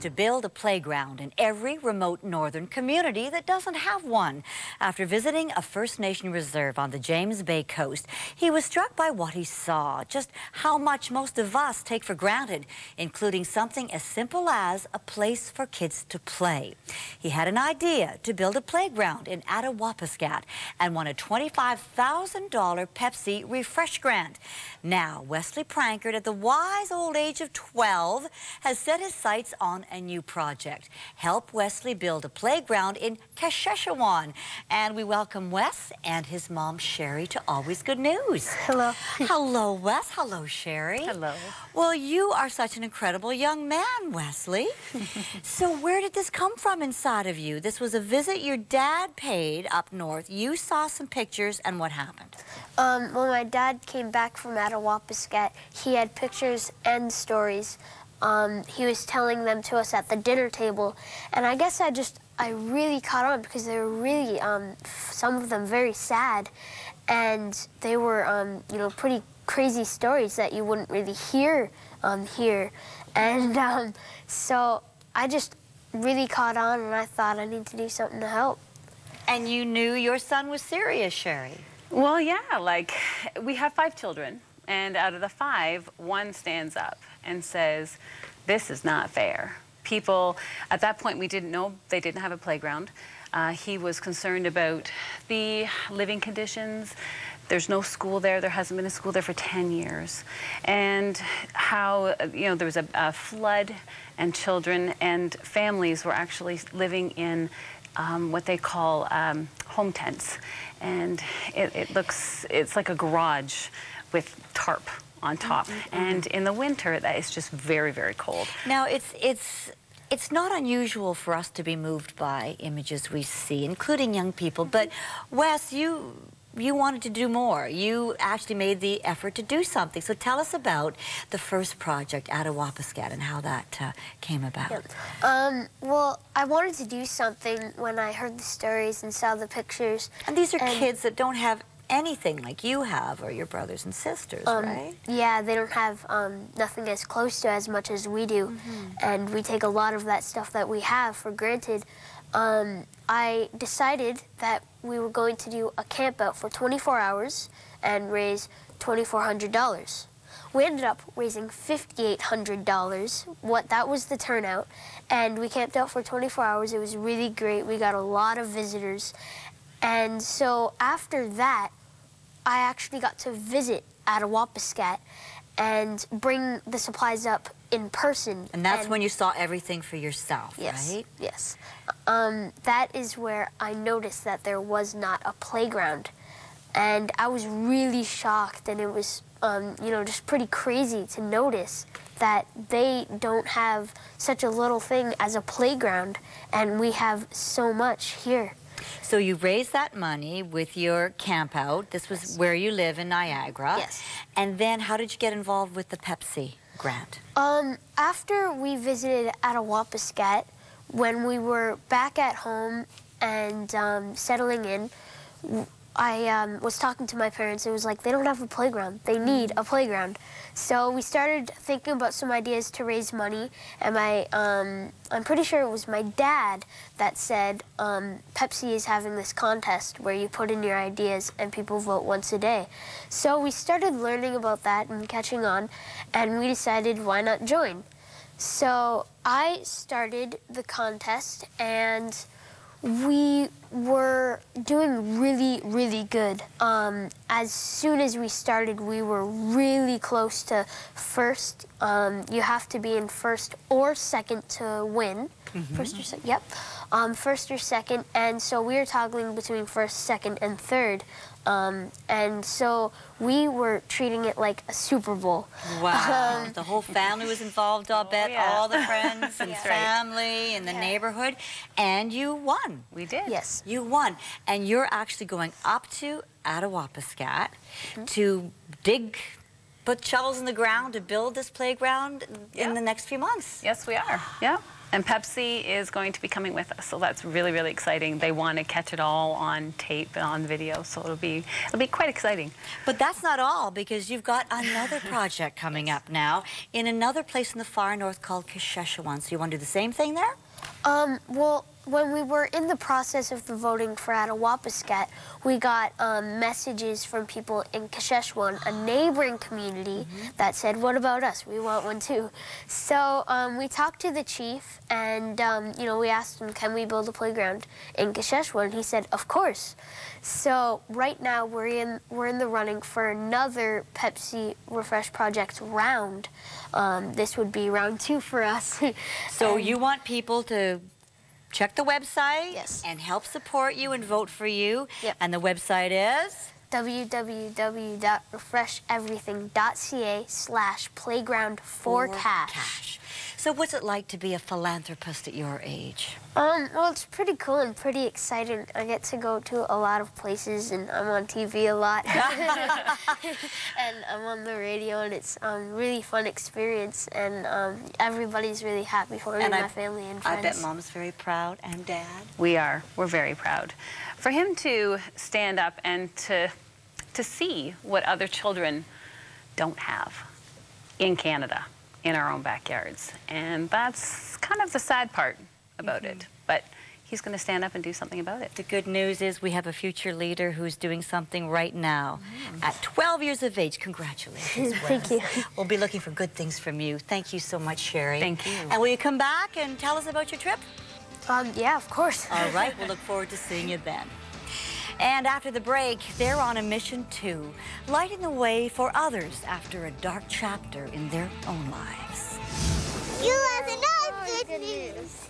to build a playground in every remote northern community that doesn't have one. After visiting a First Nation reserve on the James Bay coast, he was struck by what he saw, just how much most of us take for granted, including something as simple as a place for kids to play. He had an idea to build a playground in Attawapiskat and won a $25,000 Pepsi Refresh grant. Now, Wesley Prankard, at the wise old age of 12, has set his sights on a new project. Help Wesley build a playground in Kasheshawan. And we welcome Wes and his mom, Sherry, to Always Good News. Hello. Hello, Wes. Hello, Sherry. Hello. Well, you are such an incredible young man, Wesley. So where did this come from inside of you? This was a visit your dad paid up north. You saw some pictures, and what happened? When my dad came back from Attawapiskat, he had pictures and stories. He was telling them to us at the dinner table, and I guess I really caught on because they were really, some of them very sad, and they were, you know, pretty crazy stories that you wouldn't really hear here. And so I just really caught on, and I thought I need to do something to help. And you knew your son was serious, Sherry. Well, yeah, like, we have 5 children, and out of the 5, 1 stands up and says, this is not fair. People, at that point, we didn't know they didn't have a playground. He was concerned about the living conditions. There's no school there. There hasn't been a school there for 10 years. And how, you know, there was a flood, and children and families were actually living in what they call home tents. And it's like a garage with tarp on top. And in the winter, that is just very, very cold. Now, it's not unusual for us to be moved by images we see, including young people. But Wes, you wanted to do more. You actually made the effort to do something. So tell us about the first project, Attawapiskat, and how that came about. Yep. Well, I wanted to do something when I heard the stories and saw the pictures. And these are kids that don't have anything like you have, or your brothers and sisters, right? Yeah, they don't have nothing as close to as much as we do. And we take a lot of that stuff that we have for granted. I decided that we were going to do a camp out for 24 hours and raise $2,400. We ended up raising $5,800. That was the turnout. And we camped out for 24 hours. It was really great. We got a lot of visitors. And so after that, I actually got to visit Attawapiskat and bring the supplies up in person. And that's when you saw everything for yourself, right? Yes. That is where I noticed that there was not a playground. And I was really shocked, and it was, you know, just pretty crazy to notice that they don't have such a little thing as a playground, and we have so much here. So you raised that money with your camp out. This was where you live in Niagara. Yes. And then how did you get involved with the Pepsi grant? After we visited Attawapiskat, when we were back at home and settling in, I was talking to my parents. It was like, they don't have a playground. They need a playground. So we started thinking about some ideas to raise money, and I'm pretty sure it was my dad that said, Pepsi is having this contest where you put in your ideas and people vote once a day. So we started learning about that and catching on, and we decided, why not join? So I started the contest, and we were doing really, really good. As soon as we started, we were really close to first. You have to be in first or second to win. First or second, yep. First or second, and so we were toggling between first, second, and third. And so we were treating it like a Super Bowl. Wow. The whole family was involved, I'll bet. Yeah. All the friends and family in the neighborhood. And you won. We did. Yes. You won. And you're actually going up to Attawapiskat to put shovels in the ground to build this playground in the next few months. Yes, we are. Yeah. And Pepsi is going to be coming with us, so that's really, really exciting. They want to catch it all on tape, on video, so it'll be quite exciting. But that's not all, because you've got another project coming up now in another place in the far north called Saskatchewan. So you want to do the same thing there? Well, when we were in the process of the voting for Attawapiskat, we got messages from people in Saskatchewan, a neighboring community, that said, what about us? We want one too. So we talked to the chief, and you know, we asked him, can we build a playground in Saskatchewan? And he said, of course. So right now we're in the running for another Pepsi Refresh Project round. This would be round 2 for us. So you want people to check the website, yes, and help support you and vote for you. Yep. And the website is? www.refresheverything.ca/playground4cash. So what's it like to be a philanthropist at your age? Well, it's pretty cool and pretty exciting. I get to go to a lot of places, and I'm on TV a lot. And I'm on the radio, and it's a really fun experience, and everybody's really happy for me, my family and friends. I bet Mom's very proud, and Dad? We're very proud. For him to stand up and to see what other children don't have in Canada, in our own backyards. And that's kind of the sad part about it. But he's going to stand up and do something about it. The good news is we have a future leader who's doing something right now. At 12 years of age, congratulations, Wes. Thank you. We'll be looking for good things from you. Thank you so much, Sherry. Thank you. And will you come back and tell us about your trip? Yeah, of course. All right, we'll look forward to seeing you then. And after the break, they're on a mission too, lighting the way for others after a dark chapter in their own lives. You have enough good news.